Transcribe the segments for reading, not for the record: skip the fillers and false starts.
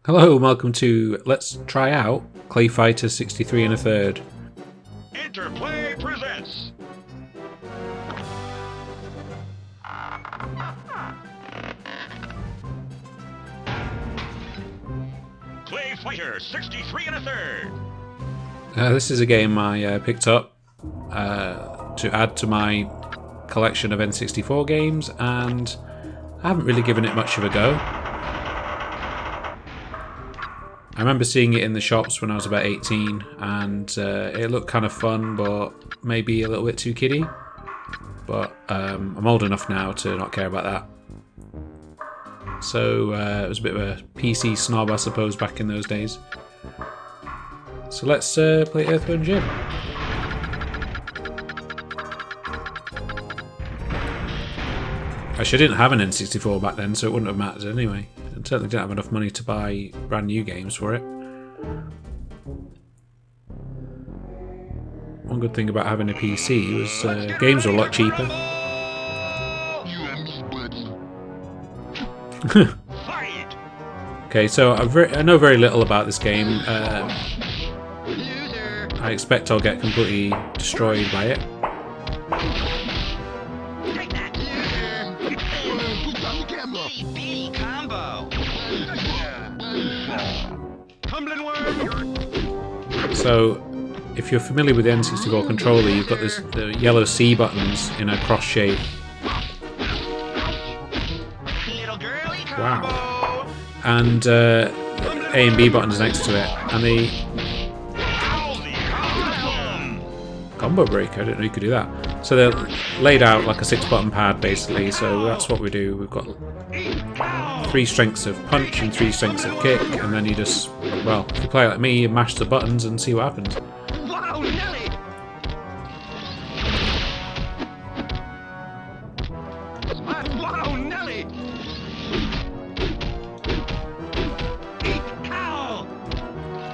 Hello and welcome to Let's Try Out ClayFighter 63 1/3. Interplay presents ClayFighter 63 1/3. This is a game I picked up to add to my collection of N64 games, and I haven't really given it much of a go. I remember seeing it in the shops when I was about 18, and it looked kind of fun, but maybe a little bit too kiddie. But I'm old enough now to not care about that. So it was a bit of a PC snob, I suppose, back in those days. So let's play Earthworm Jim. Actually, I didn't have an N64 back then, so it wouldn't have mattered anyway. I certainly didn't have enough money to buy brand new games for it. One good thing about having a PC was games were a lot cheaper. Okay, so I know very little about this game. I expect I'll get completely destroyed by it. So, if you're familiar with the N64 controller, you've got the yellow C buttons in a cross shape. Wow. And A and B buttons next to it. And the combo breaker, I didn't know you could do that. So they're laid out like a 6-button pad basically, so that's what we do. We've got 3 strengths of punch and 3 strengths of kick, and then you just, well, if you play like me, you mash the buttons and see what happens.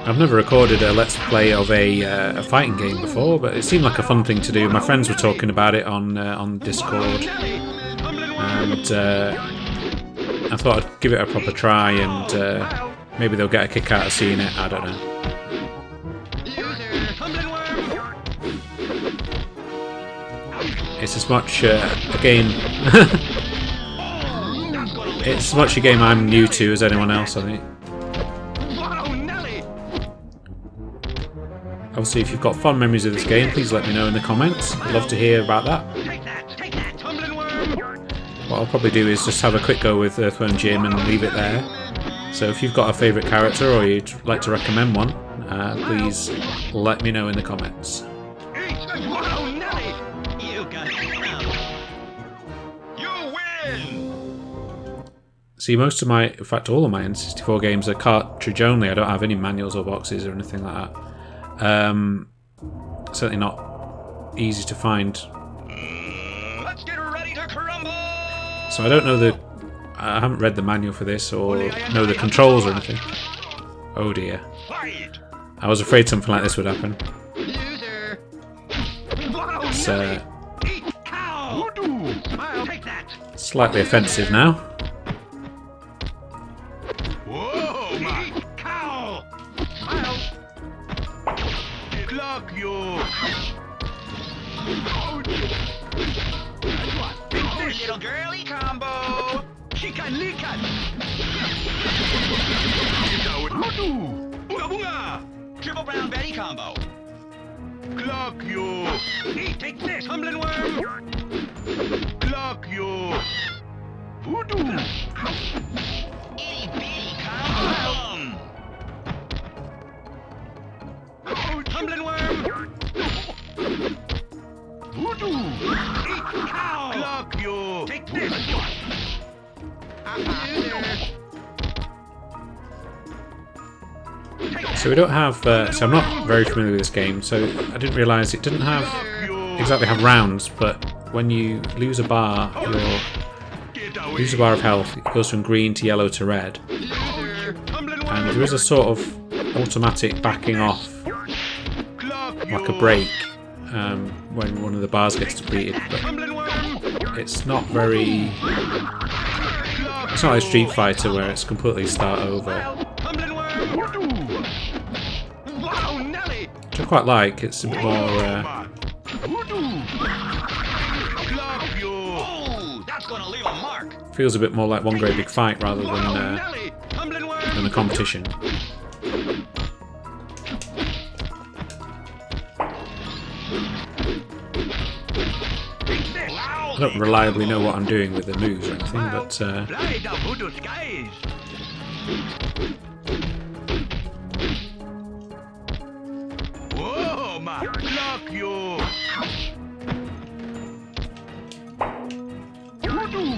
I've never recorded a Let's Play of a fighting game before, but it seemed like a fun thing to do. My friends were talking about it on Discord, and I thought I'd give it a proper try, and maybe they'll get a kick out of seeing it. I don't know. It's as much a game. It's as much a game I'm new to as anyone else, I think. Obviously, if you've got fond memories of this game, please let me know in the comments. I'd love to hear about that. What I'll probably do is just have a quick go with Earthworm Jim and leave it there. So if you've got a favourite character or you'd like to recommend one, please let me know in the comments. See, most of my, in fact all of my N64 games are cartridge only. I don't have any manuals or boxes or anything like that. Certainly not easy to find. Let's get ready to crumble. So I don't know I haven't read the manual for this or know the controls or anything. Oh dear. I was afraid something like this would happen. It's slightly offensive now. Little girly combo. Triple brown Betty combo. Clock you. Take this, tumbling worm. Clock you. Voodoo. Itty bitty combo. Tumbling worm. Voodoo. Cow. Clock you. Take this. So we don't have, so I'm not very familiar with this game, so I didn't realise it didn't exactly have rounds, but when you lose a bar, lose a bar of health, it goes from green to yellow to red. And there is a sort of automatic backing off, like a break, when one of the bars gets depleted, but it's not very It's not like Street Fighter where it's completely start over. Tumbling worm. Wow, Nelly. Which I quite like. It's a bit more. Voodoo. Clock you. Oh, that's gonna leave a mark. Feels a bit more like one great big fight rather Wow, than Nelly. Tumbling worm. a competition. I don't reliably know what I'm doing with the moves or anything, but Fly the voodoo skies. Whoa, ma. Clock you. Voodoo.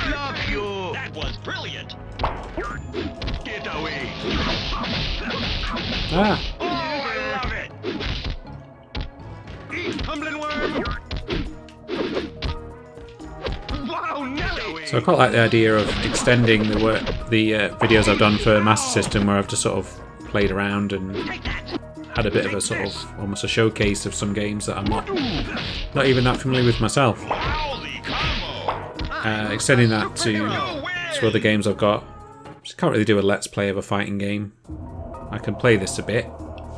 Clock you. That was brilliant. Get away. ah, Oh, I love it. Eat, tumbling worm. Wow, Nelly. so I quite like the idea of extending the videos I've done for Master System, where I've just sort of played around and Take that. had a bit of a sort of almost a showcase of some games that I'm not even that familiar with myself. Wowzy combo. Extending that to other games I've got. Just can't really do a let's play of a fighting game. I can play this a bit,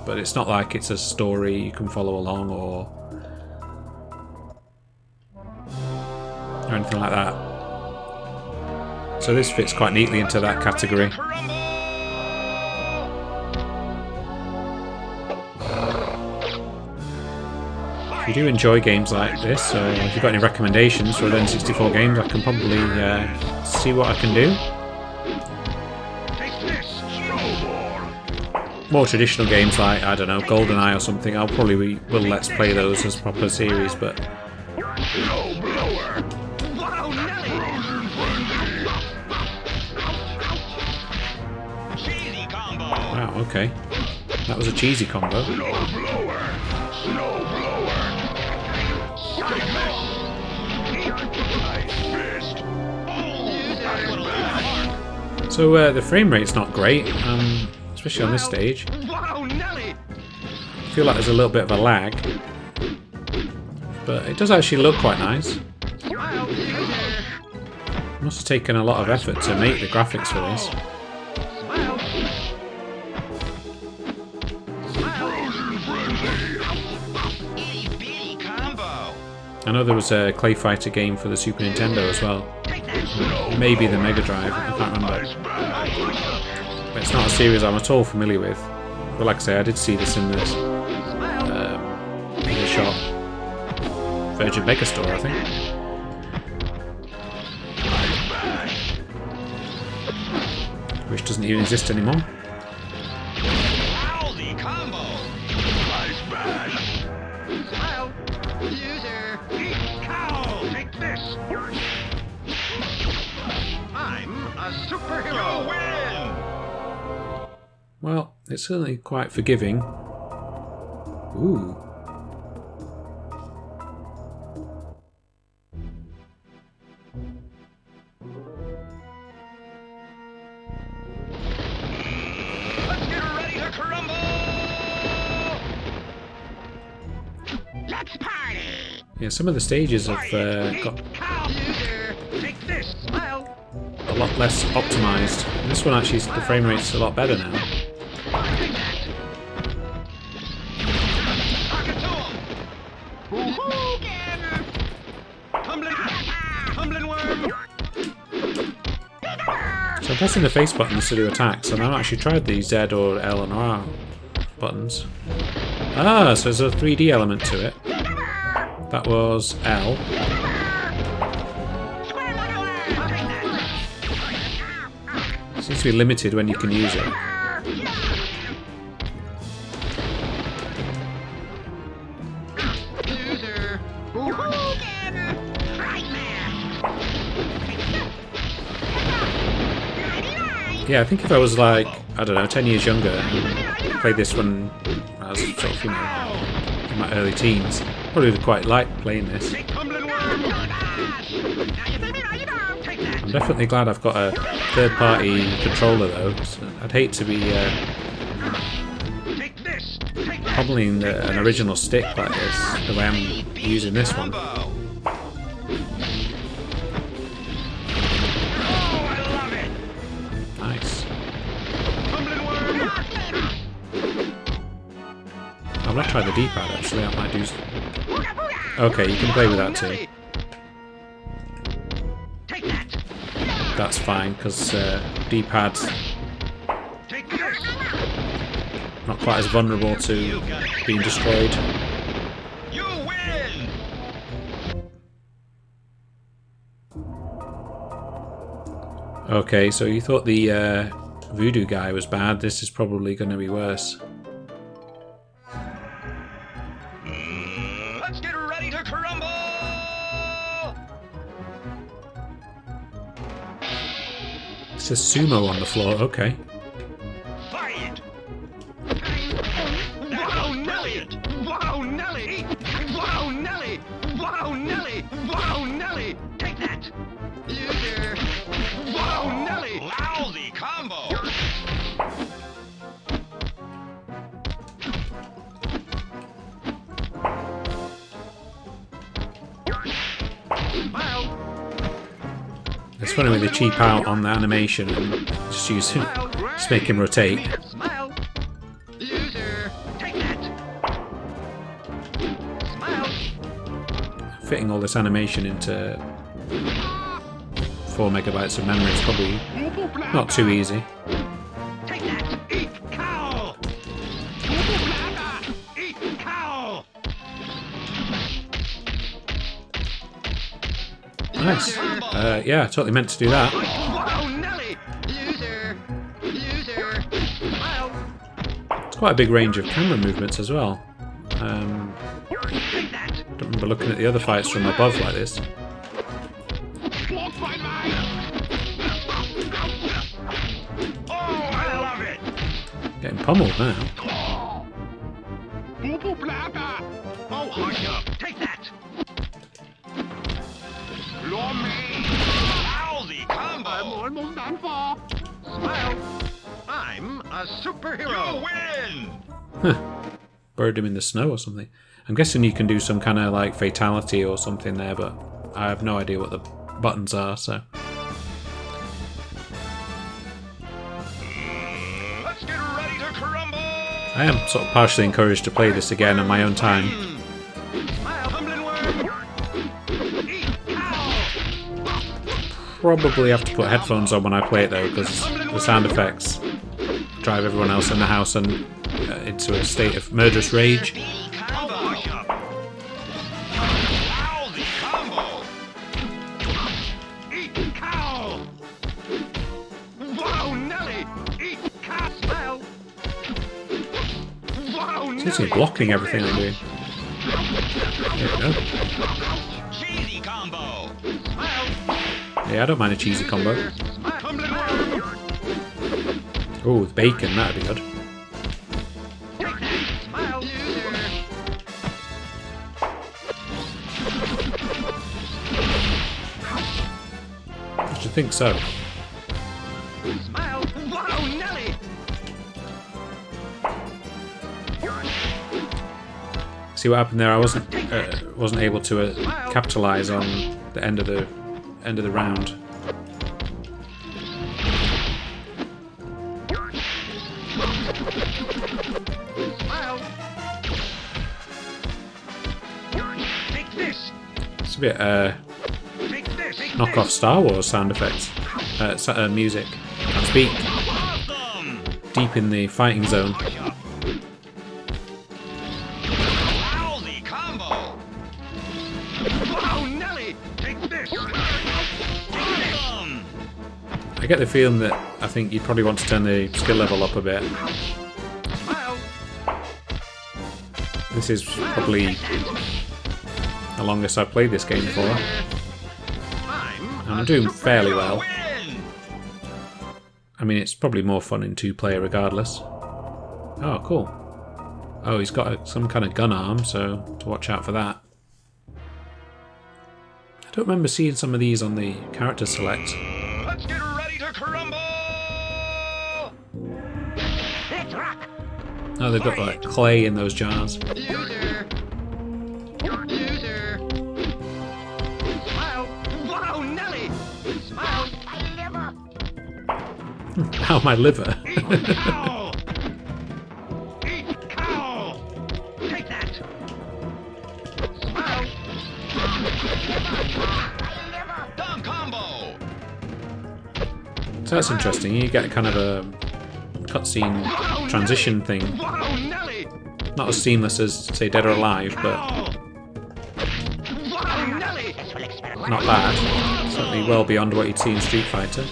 but it's not like it's a story you can follow along or anything like that. So this fits quite neatly into that category. If you do enjoy games like this, or if you've got any recommendations for N64 games, I can probably see what I can do. More traditional games like, I don't know, GoldenEye or something, I'll probably will let's play those as proper series, but Wow, Nelly. Cheesy combo. wow, okay. That was a cheesy combo. So the frame rate's not great, especially on this stage. Wow, Nelly. I feel like there's a little bit of a lag, but it does actually look quite nice. Smile, user. Must have taken a lot of effort to make the graphics for this. Smile. Itty bitty combo. I know there was a ClayFighter game for the Super Nintendo as well. Maybe the Mega Drive, I can't remember. But it's not a series I'm at all familiar with. But like I say, I did see this in this shop. Virgin Megastore, I think. Which doesn't even exist anymore. Wowzy combo. Smile. User. Eat cow. Take this. I'm a superhero. You win. Well, it's certainly quite forgiving. Ooh. Let's get ready to crumble. Let's party. Yeah, some of the stages have got Cow. User. Take this. Smile. a lot less optimized. This one actually, the frame rate's a lot better now. Take that. Talk it to him. Woohoo! Get him. Tumbling worm. So I'm pressing the face buttons to do attacks, and I've actually tried the Z or L and R buttons. Ah, so there's a 3D element to it. That was L. Square like a lamb. Take Seems to be limited when you can use it. that. User. Woohoo! Get him. Nightmare. Yeah, I think if I was like, I don't know, 10 years younger and played this when I was sort of, you know, in my early teens, probably would quite like playing this. Tumbling worm. Take that. I'm definitely glad I've got a third-party controller though. So I'd hate to be Take this. Take that. pummeling an original stick like this, the way I'm using this one. Combo. not tried the D-pad actually. I might do. Okay, you can play with that too. That's fine because D-pad's not quite as vulnerable to being destroyed. You win! Okay, so you thought the voodoo guy was bad. This is probably going to be worse. Let's get ready to crumble! It says sumo on the floor. Okay. Fight! Wow, Nelly! Wow, Nelly! Wow, Nelly! Wow, Nelly! Wow, Nelly! Take that! Loser! Wow, Nelly! Lousy combo! It's funny when they cheap out on the animation and just use him, just make him rotate. Smile! Loser! Take that! Smile! Fitting all this animation into 4 megabytes of memory is probably not too easy. Take that! Eat cow! Eat cow! Nice. Yeah, I totally meant to do that. Wow, Nelly! Loser! Loser! Smile! It's quite a big range of camera movements as well. Take that! Don't remember looking at the other fights from above like this. Oh, I love it! Getting pummeled now. Oh, hush up! Take that! Lousy combo! Smile! I'm a superhero! You win! Buried him in the snow or something. I'm guessing you can do some kind of like fatality or something there, but I have no idea what the buttons are, so. Let's get ready to crumble! I am sort of partially encouraged to play this again on my own time. Smile, tumbling worm! Eat cow! Probably have to put headphones on when I play it though, because the sound effects drive everyone else in the house and into a state of murderous rage. Combo! Lousy combo! Eat cow! Wow, Nelly! Eat cow! Smile! Wow, Nelly! Seems to be blocking everything I'm doing. There we go. Cheesy combo! Smile! Yeah, I don't mind a cheesy combo. Smile! Tumbling worm! Oh, with bacon, that'd be good. Take that! Smile! Loser! I should think so. Smile! Wow, Nelly! See what happened there? I wasn't able to capitalize on the end of the round. Smile! Take this! It's a bit Take this! Take knockoff Star Wars sound effects, music. Can't speak. Awesome! Deep in the fighting zone. Lousy combo! Wow, Nelly! Take this! Awesome! I get the feeling that I think you'd probably want to turn the skill level up a bit. Smile! This is probably the longest I've played this game for. I'm doing fairly well. I mean, it's probably more fun in 2-player regardless. Oh, cool. Oh, he's got some kind of gun arm, so to watch out for that. I don't remember seeing some of these on the character select. Let's get ready to crumble! Let's rock! Oh, they've got like clay in those jars. Loser! Loser! Smile! Wow, Nelly! Smile! Ow, my liver. Eat cow! Eat cow! Take So that's interesting. You get kind of a cutscene transition thing. Whoa, Nelly! Not as seamless as, say, Dead or Alive, but Whoa, Nelly! not bad. Certainly well beyond what you'd see in Street Fighter.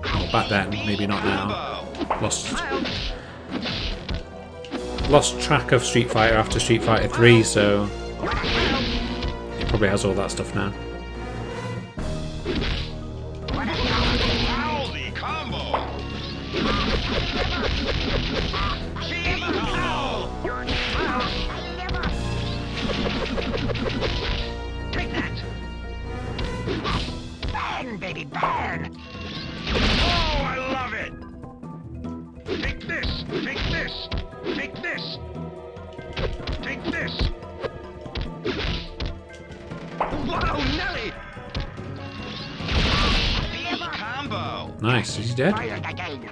Well, back then, maybe not now. Lost track of Street Fighter after Street Fighter 3, so it probably has all that stuff now. Wowzy combo! Take that! Burn, baby, burn! Oh, I love it! Take this! Take this! Take this! Take this! Wow, Nelly! Combo! Nice. Is he dead? Fired again.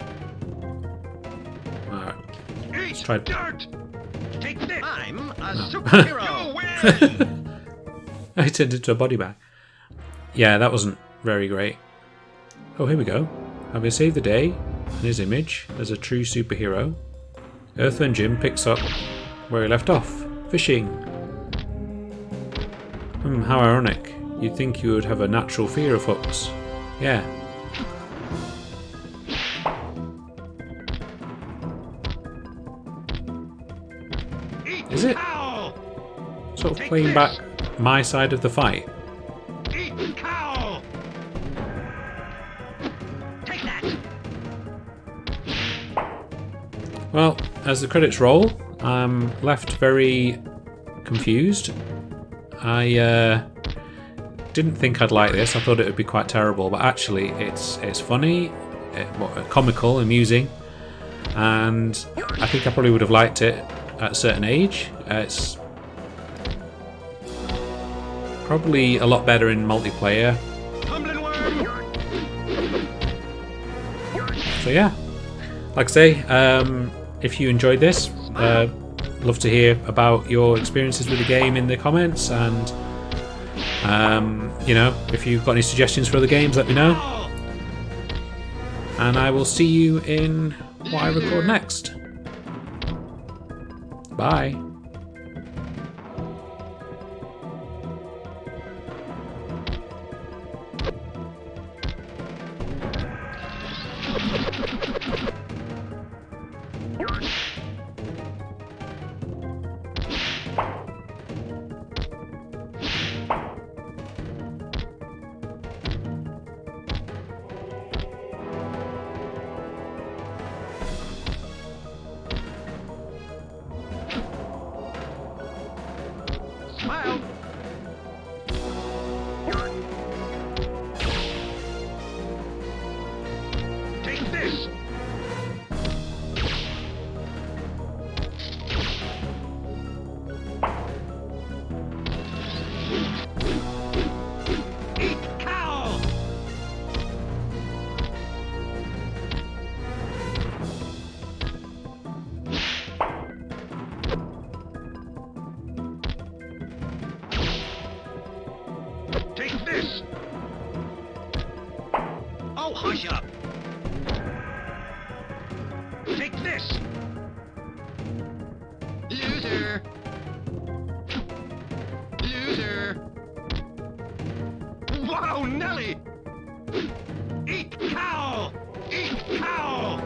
Alright. Eat try- dirt! Take this! I'm a No. superhero! You win! I turned into a body bag. Yeah, that wasn't very great. Oh, here we go. Having saved the day in his image as a true superhero, Earthman Jim picks up where he left off. Fishing. How ironic. You'd think you would have a natural fear of hooks. Yeah. Is it? Cow! Sort of playing back my side of the fight. Eat cow! Take that! Well, as the credits roll, I'm left very confused. I didn't think I'd like this. I thought it would be quite terrible, but actually it's funny, comical, amusing, and I think I probably would have liked it at a certain age. It's probably a lot better in multiplayer. Tumbling worm! So yeah, like I say, if you enjoyed this, love to hear about your experiences with the game in the comments, and you know, if you've got any suggestions for other games, let me know. And I will see you in what I record next. Bye. Smile! Take this! Eat cow! Take this! Oh, hush up! Take this! Loser! Loser! Wow, Nelly! Eat cow! Eat cow!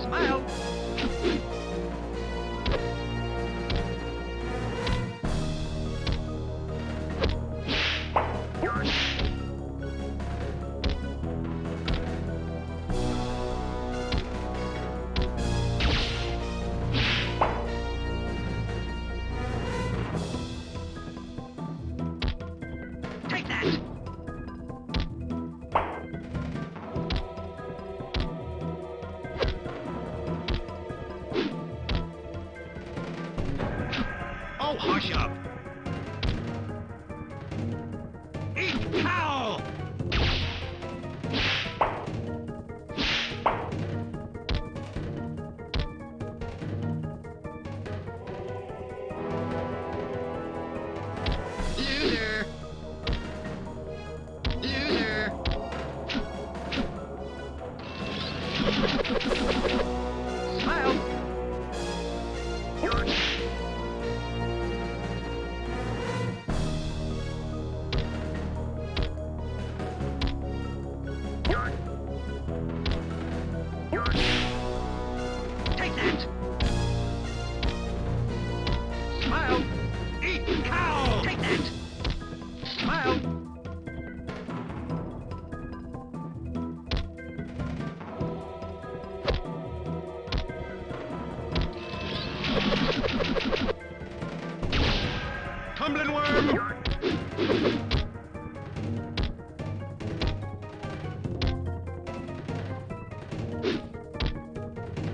Smile! Take that! Oh, hush up! Eat cow!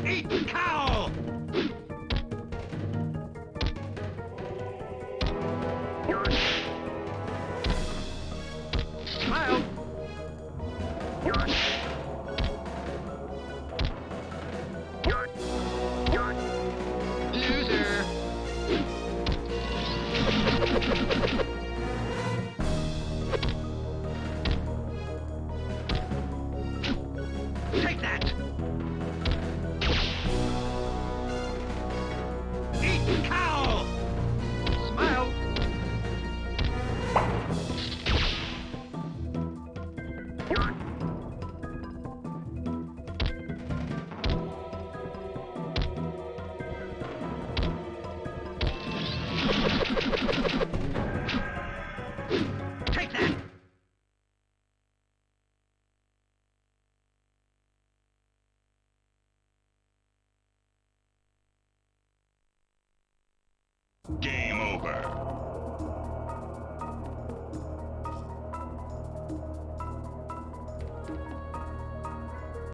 Eat cow! Smile! Loser! Take that! Eat cow! Smile! Take that! Game over.